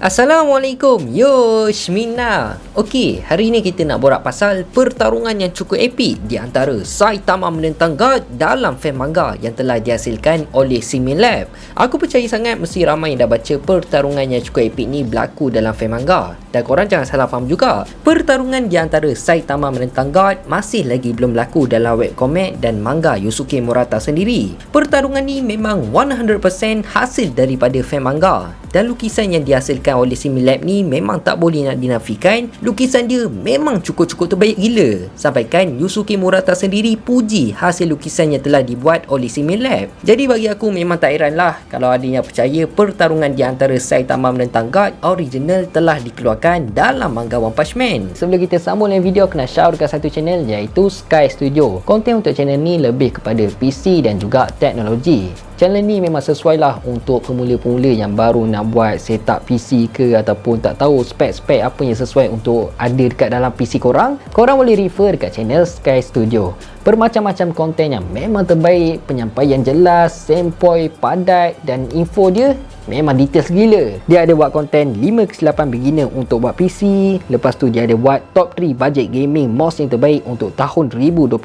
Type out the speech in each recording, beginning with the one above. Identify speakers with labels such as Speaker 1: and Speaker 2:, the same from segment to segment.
Speaker 1: Assalamualaikum, yo Shmina. Okey, hari ni kita nak borak pasal pertarungan yang cukup epik di antara Saitama menentang God dalam fan manga yang telah dihasilkan oleh Simin Lab. Aku percaya sangat mesti ramai yang dah baca pertarungan yang cukup epik ni berlaku dalam fan manga. Dan korang jangan salah faham juga, pertarungan di antara Saitama menentang God masih lagi belum berlaku dalam webcomic dan manga Yusuke Murata sendiri. Pertarungan ni memang 100% hasil daripada fan manga. Dan lukisan yang dihasilkan oleh Simin Lab ni memang tak boleh nak dinafikan, lukisan dia memang cukup-cukup terbaik gila. Sampaikan Yusuke Murata sendiri puji hasil lukisan yang telah dibuat oleh Simin Lab. Jadi bagi aku memang tak heran lah kalau ada yang percaya pertarungan di antara Saitama menentang God original telah dikeluarkan dalam manga One Punch Man. Sebelum kita sambung dengan video, aku nak shout dekat satu channel iaitu Sky Studio. Konten untuk channel ni lebih kepada PC dan juga teknologi. Channel ni memang sesuai lah untuk pemula-pemula yang baru nak buat setup PC ke ataupun tak tahu spek-spek apa yang sesuai untuk ada dekat dalam PC korang. Korang boleh refer dekat channel Sky Studio. Bermacam-macam konten yang memang terbaik, penyampaian jelas, sempoi, padat dan info dia memang details gila. Dia ada buat konten 5 kesilapan beginner untuk buat PC. Lepas tu dia ada buat top 3 budget gaming mouse yang terbaik untuk tahun 2021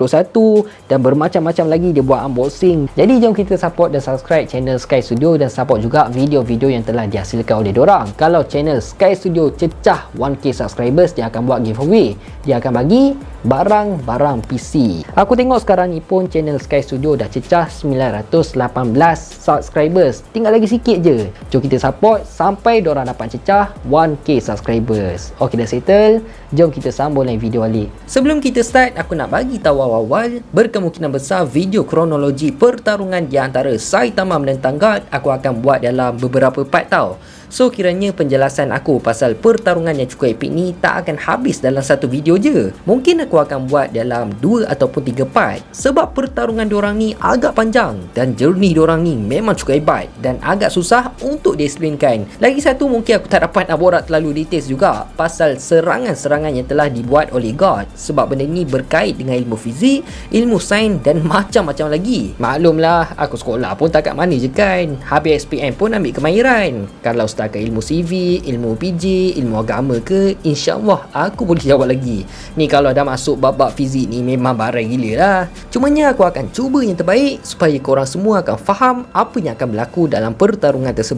Speaker 1: dan bermacam-macam lagi dia buat unboxing. Jadi jom kita support dan subscribe channel Sky Studio dan support juga video-video yang telah dihasilkan oleh dorang. Kalau channel Sky Studio cecah 1k subscribers, dia akan buat giveaway. Dia akan bagi barang-barang PC. Aku tengok sekarang ni pun channel Sky Studio dah cecah 918 subscribers. Tinggal lagi sikit je. Jom kita support sampai diorang dapat cecah 1k subscribers. Ok, dah settle. Jom kita sambung lain video balik. Sebelum kita start, aku nak bagi tahu awal-awal, berkemungkinan besar video kronologi pertarungan di antara Saitama menentang God aku akan buat dalam beberapa part tau. So kiranya penjelasan aku pasal pertarungan yang cukup epik ni tak akan habis dalam satu video je. Mungkin aku akan buat dalam 2 ataupun 3 part. Sebab pertarungan diorang ni agak panjang dan journey diorang ni memang cukup hebat dan agak susah untuk diexplainkan. Lagi satu, mungkin aku tak dapat nak borak terlalu details juga pasal serangan-serangan yang telah dibuat oleh God. Sebab benda ni berkait dengan ilmu fizik, ilmu sains dan macam-macam lagi. Maklumlah, aku sekolah pun tak kat mana je kan. Habis SPM pun ambil kemahiran. Kalau setakat ilmu CV, ilmu PJ, ilmu agama ke, insyaAllah aku boleh jawab lagi. Ni kalau dah masuk bab-bab fizik ni memang barang gila lah. Cumanya aku akan cuba yang terbaik supaya korang semua akan faham apa yang akan berlaku dalam pertarungan tersebut.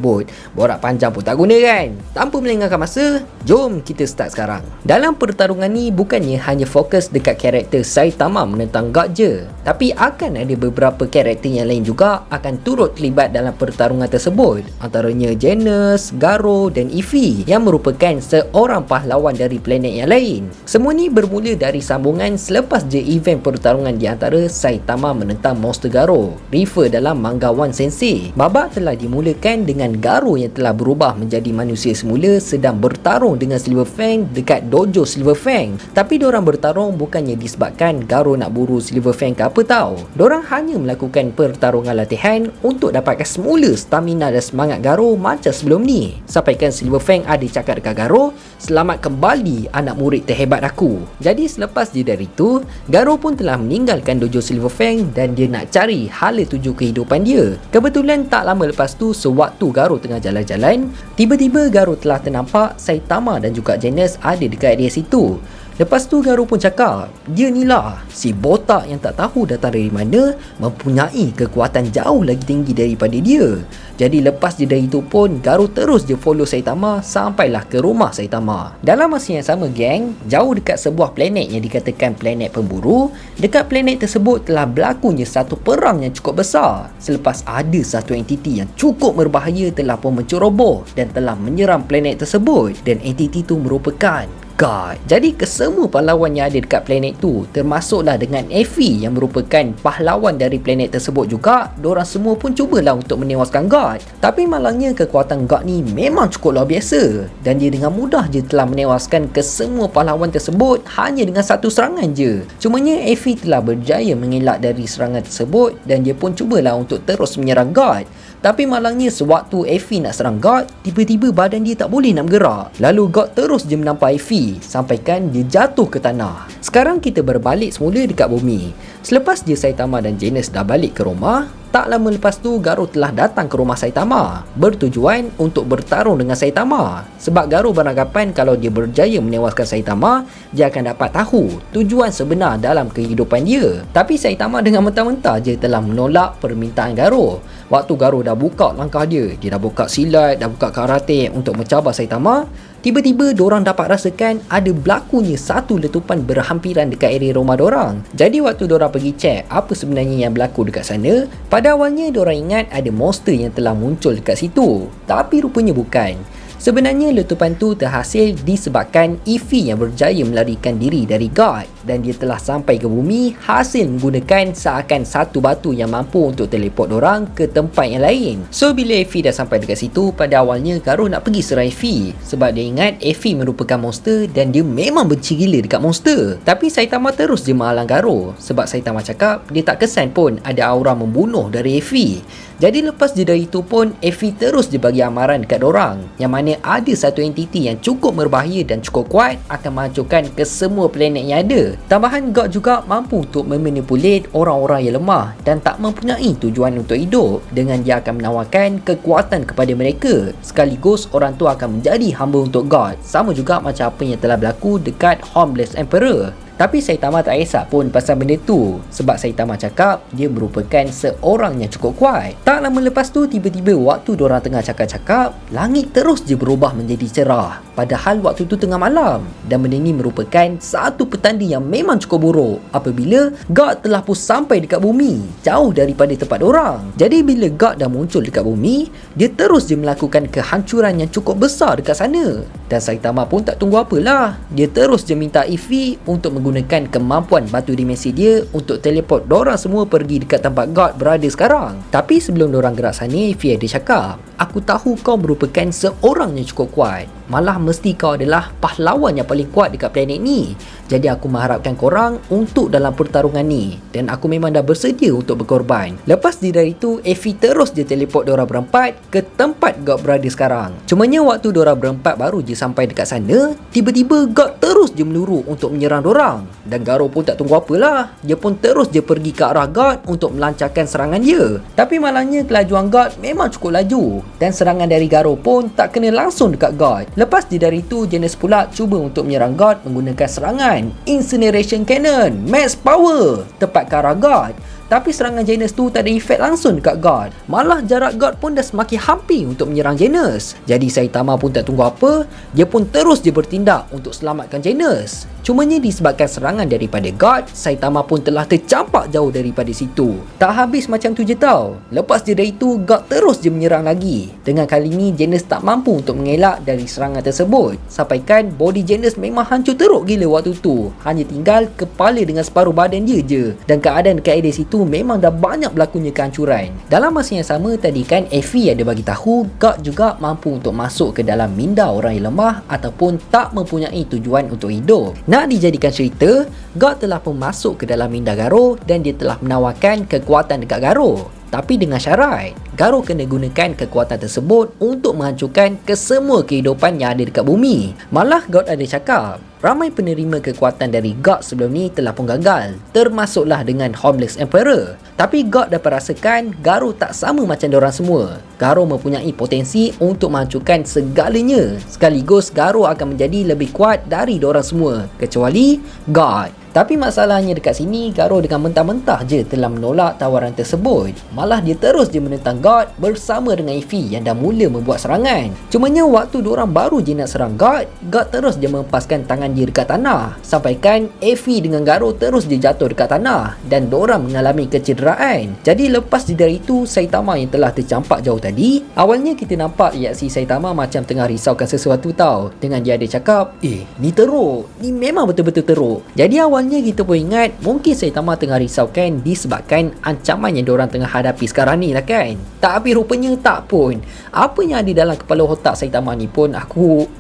Speaker 1: Borak panjang pun tak guna kan. Tanpa melengahkan masa, jom kita start sekarang. Dalam pertarungan ni bukannya hanya fokus dekat karakter Saitama menentang God je, tapi akan ada beberapa karakter yang lain juga akan turut terlibat dalam pertarungan tersebut. Antaranya Genos, Garo dan Ify yang merupakan seorang pahlawan dari planet yang lain. Semua ni bermula dari sambungan selepas je event pertarungan di antara Saitama menentang Monster Garo, refer dalam manga One Sensei. Babak telah dimulakan dengan Garo yang telah berubah menjadi manusia semula sedang bertarung dengan Silver Fang dekat dojo Silver Fang. Tapi diorang bertarung bukannya disebabkan Garo nak buru Silver Fang ke apa tau. Diorang hanya melakukan pertarungan latihan untuk dapatkan semula stamina dan semangat Garo macam sebelum ni. Sampaikan Silver Fang ada cakap dekat Garo, selamat kembali anak murid terhebat aku. Jadi selepas je dari tu, Garo pun telah meninggalkan dojo Silver Fang dan dia nak cari hala tuju kehidupan dia. Kebetulan tak lama lepas tu, sewaktu Garo tengah jalan-jalan, tiba-tiba Garo telah ternampak Saitama dan juga Genos ada dekat area situ. Lepas tu Garo pun cakap, dia ni lah si botak yang tak tahu datang dari mana, mempunyai kekuatan jauh lagi tinggi daripada dia. Jadi lepas je dari itu pun, Garo terus je follow Saitama sampailah ke rumah Saitama. Dalam masa yang sama geng, jauh dekat sebuah planet yang dikatakan planet pemburu, dekat planet tersebut telah berlakunya satu perang yang cukup besar. Selepas ada satu entiti yang cukup berbahaya telah pun menceroboh dan telah menyerang planet tersebut, dan entiti tu merupakan God. Jadi kesemua pahlawan yang ada dekat planet tu, termasuklah dengan Effie yang merupakan pahlawan dari planet tersebut juga, diorang semua pun cubalah untuk menewaskan God. Tapi malangnya kekuatan God ni memang cukup luar biasa dan dia dengan mudah je telah menewaskan kesemua pahlawan tersebut hanya dengan satu serangan je. Cumanya Effie telah berjaya mengelak dari serangan tersebut dan dia pun cubalah untuk terus menyerang God. Tapi malangnya sewaktu Effie nak serang God, tiba-tiba badan dia tak boleh nak bergerak. Lalu God terus je menampak Effie sampaikan dia jatuh ke tanah. Sekarang kita berbalik semula dekat bumi. Selepas je Saitama dan Genos dah balik ke rumah, Tak lama lepas tu, Garo telah datang ke rumah Saitama bertujuan untuk bertarung dengan Saitama. Sebab Garo beranggapan kalau dia berjaya menewaskan Saitama, dia akan dapat tahu tujuan sebenar dalam kehidupan dia. Tapi Saitama dengan mentah-mentah je telah menolak permintaan Garo. Waktu Garo dah buka langkah dia dah buka silat, dah buka karate untuk mencabar Saitama, tiba-tiba dorang dapat rasakan ada berlakunya satu letupan berhampiran dekat area rumah dorang. Jadi waktu dorang pergi cek apa sebenarnya yang berlaku dekat sana, pada awalnya dorang ingat ada monster yang telah muncul dekat situ. Tapi rupanya bukan. Sebenarnya letupan tu terhasil disebabkan Eevee yang berjaya melarikan diri dari God dan dia telah sampai ke bumi hasil menggunakan seakan satu batu yang mampu untuk teleport dorang ke tempat yang lain. So bila Eevee dah sampai dekat situ, pada awalnya Garo nak pergi serang Eevee sebab dia ingat Eevee merupakan monster dan dia memang benci gila dekat monster. Tapi Saitama terus je menghalang Garo sebab Saitama cakap dia tak kesan pun ada aura membunuh dari Eevee. Jadi lepas je dari itu pun Eevee terus je bagi amaran dekat dorang yang mana ada satu entiti yang cukup berbahaya dan cukup kuat akan menghancurkan ke semua planet yang ada. Tambahan God juga mampu untuk memanipulate orang-orang yang lemah dan tak mempunyai tujuan untuk hidup dengan dia akan menawarkan kekuatan kepada mereka. Sekaligus orang tu akan menjadi hamba untuk God. Sama juga macam apa yang telah berlaku dekat Homeless Emperor. Tapi Saitama tak kisah pun pasal benda tu sebab Saitama cakap dia merupakan seorang yang cukup kuat. Tak lama lepas tu tiba-tiba waktu diorang tengah cakap-cakap, langit terus je berubah menjadi cerah. Padahal waktu tu tengah malam dan benda ni merupakan satu petanda yang memang cukup buruk apabila God telah pun sampai dekat bumi jauh daripada tempat diorang. Jadi bila God dah muncul dekat bumi, dia terus je melakukan kehancuran yang cukup besar dekat sana. Dan Saitama pun tak tunggu apalah, dia terus je minta Eevee untuk menggunakan kemampuan batu dimensi dia untuk teleport dorang semua pergi dekat tempat God berada sekarang. Tapi sebelum dorang gerak sana, Eevee ada cakap, aku tahu kau merupakan seorang yang cukup kuat. Malah mesti kau adalah pahlawan yang paling kuat dekat planet ni. Jadi aku mengharapkan korang untuk dalam pertarungan ni. Dan aku memang dah bersedia untuk berkorban. Lepas dari itu, Eevee terus je teleport diorang berempat ke tempat God berada sekarang. Cumanya waktu diorang berempat baru je sampai dekat sana, tiba-tiba God terus je meluru untuk menyerang dorang. Dan Garo pun tak tunggu apalah, dia pun terus je pergi ke arah God untuk melancarkan serangan dia. Tapi malangnya kelajuan God memang cukup laju dan serangan dari Garo pun tak kena langsung dekat God. Lepas dari itu, Genos pula cuba untuk menyerang God menggunakan serangan Incineration Cannon Max Power tepat ke arah God. Tapi serangan Genos tu tak ada efek langsung dekat God. Malah jarak God pun dah semakin hampir untuk menyerang Genos. Jadi Saitama pun tak tunggu apa, dia pun terus je bertindak untuk selamatkan Genos. Cumanya disebabkan serangan daripada God, Saitama pun telah tercampak jauh daripada situ. Tak habis macam tu je tau. Lepas je dari itu, God terus je menyerang lagi. Dengan kali ni Genos tak mampu untuk mengelak dari serangan tersebut. Sampaikan body Genos memang hancur teruk gila waktu tu. Hanya tinggal kepala dengan separuh badan dia je. Dan keadaan dekat area situ memang dah banyak berlakunya kehancuran. Dalam masa yang sama tadi kan Eevee ada bagi tahu God juga mampu untuk masuk ke dalam minda orang yang lemah ataupun tak mempunyai tujuan untuk hidup. Nak dijadikan cerita, God telah pun masuk ke dalam minda Garo dan dia telah menawarkan kekuatan dekat Garo. Tapi dengan syarat, Garo kena gunakan kekuatan tersebut untuk menghancurkan kesemua kehidupan yang ada dekat bumi. Malah God ada cakap, ramai penerima kekuatan dari God sebelum ni telah pun gagal, termasuklah dengan Homeless Emperor. Tapi God dapat rasakan Garo tak sama macam diorang semua. Garo mempunyai potensi untuk menghancurkan segalanya. Sekaligus Garo akan menjadi lebih kuat dari diorang semua, kecuali God. Tapi masalahnya dekat sini, Garo dengan mentah-mentah je telah menolak tawaran tersebut. Malah dia terus je menentang God bersama dengan Eevee yang dah mula membuat serangan. Cumanya waktu diorang baru je nak serang God, God terus je mempaskan tangan dia dekat tanah. Sampaikan Eevee dengan Garo terus je jatuh dekat tanah dan diorang mengalami kecederaan. Jadi lepas dari itu, Saitama yang telah tercampak jauh tadi, awalnya kita nampak reaksi Saitama macam tengah risaukan sesuatu tau. Dengan dia ada cakap, ni teruk, ni memang betul-betul teruk. Jadi awalnya kita pun ingat mungkin Saitama tengah risaukan disebabkan ancaman yang diorang tengah hadapi sekarang ni lah kan. Tapi rupanya tak pun. Apa yang ada dalam kepala otak Saitama ni pun aku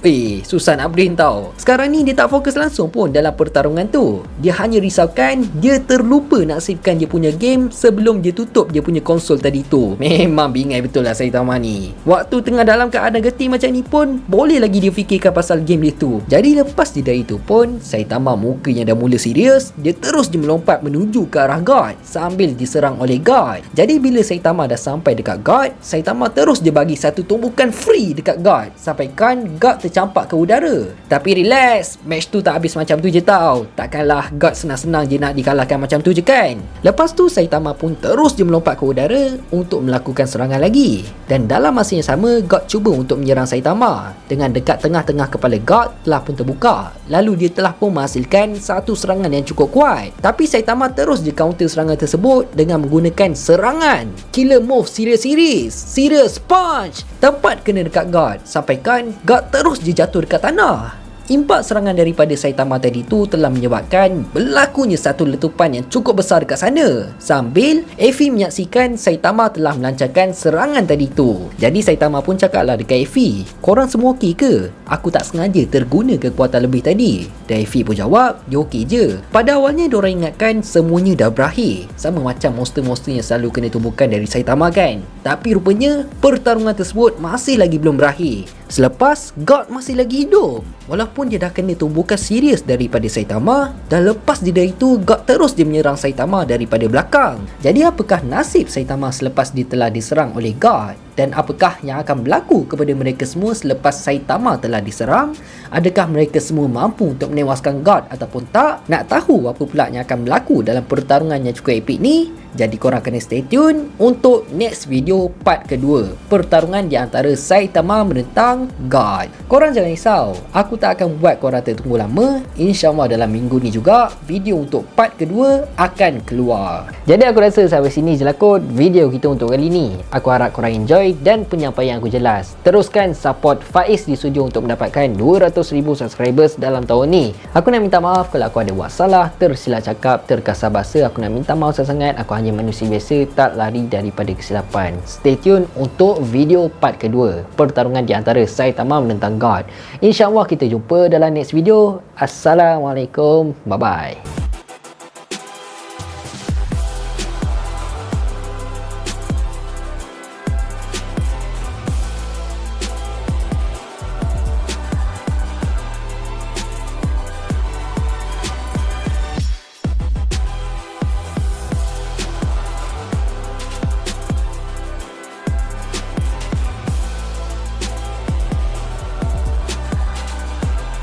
Speaker 1: susah nak brain tau. Sekarang ni dia tak fokus langsung pun dalam pertarungan tu. Dia hanya risaukan dia terlupa nak savekan dia punya game sebelum dia tutup dia punya konsol tadi tu. Memang bingai betul lah Saitama ni. Waktu tengah dalam keadaan getih macam ni pun boleh lagi dia fikirkan pasal game dia tu. Jadi lepas dia dari tu pun Saitama muka yang dah mula serius, dia terus je melompat menuju ke arah God sambil diserang oleh God. Jadi bila Saitama dah sampai dekat God, Saitama terus je bagi satu tumbukan free dekat God sampaikan God tercampak ke udara. Tapi relax, match tu tak habis macam tu je tau. Takkanlah God senang-senang je nak dikalahkan macam tu je kan. Lepas tu Saitama pun terus je melompat ke udara untuk melakukan serangan lagi. Dan dalam masa yang sama, God cuba untuk menyerang Saitama. Dengan dekat tengah-tengah kepala God telah pun terbuka. Lalu dia telah pun menghasilkan satu serangan yang cukup kuat. Tapi Saitama terus je counter serangan tersebut dengan menggunakan serangan Killer Move Serious Punch. Tempat kena dekat God sampaikan God terus je jatuh dekat tanah. Impak serangan daripada Saitama tadi tu telah menyebabkan berlakunya satu letupan yang cukup besar dekat sana. Sambil Effie menyaksikan Saitama telah melancarkan serangan tadi tu. Jadi Saitama pun cakaplah dekat Effie, korang semua okey ke? Aku tak sengaja terguna kekuatan lebih tadi. Dan Effie pun jawab, dia okey je. Pada awalnya diorang ingatkan semuanya dah berakhir, sama macam monster-monster yang selalu kena tumbukan dari Saitama kan. Tapi rupanya pertarungan tersebut masih lagi belum berakhir. Selepas God masih lagi hidup. Walaupun dia dah kena tumbukan serius daripada Saitama, dan lepas dia itu God terus dia menyerang Saitama daripada belakang. Jadi apakah nasib Saitama selepas dia telah diserang oleh God? Dan apakah yang akan berlaku kepada mereka semua selepas Saitama telah diserang? Adakah mereka semua mampu untuk menewaskan God ataupun tak? Nak tahu apa pula yang akan berlaku dalam pertarungan yang cukup epik ni? Jadi korang kena stay tune untuk next video part kedua, pertarungan di antara Saitama menentang God. Korang jangan risau, aku tak akan buat korang tertunggu lama. InsyaAllah dalam minggu ni juga video untuk part kedua akan keluar. Jadi aku rasa sampai sini je lah kot video kita untuk kali ni. Aku harap korang enjoy dan penyampaian aku jelas. Teruskan support Faiz di studio untuk mendapatkan 200,000 subscribers dalam tahun ni. Aku nak minta maaf kalau aku ada buat salah, tersilap cakap, terkasar bahasa. Aku nak minta maaf sangat-sangat. Aku hanya manusia biasa, tak lari daripada kesilapan. Stay tune untuk video part kedua, pertarungan di antara Saitama menentang God. InsyaAllah kita jumpa dalam next video. Assalamualaikum, bye bye.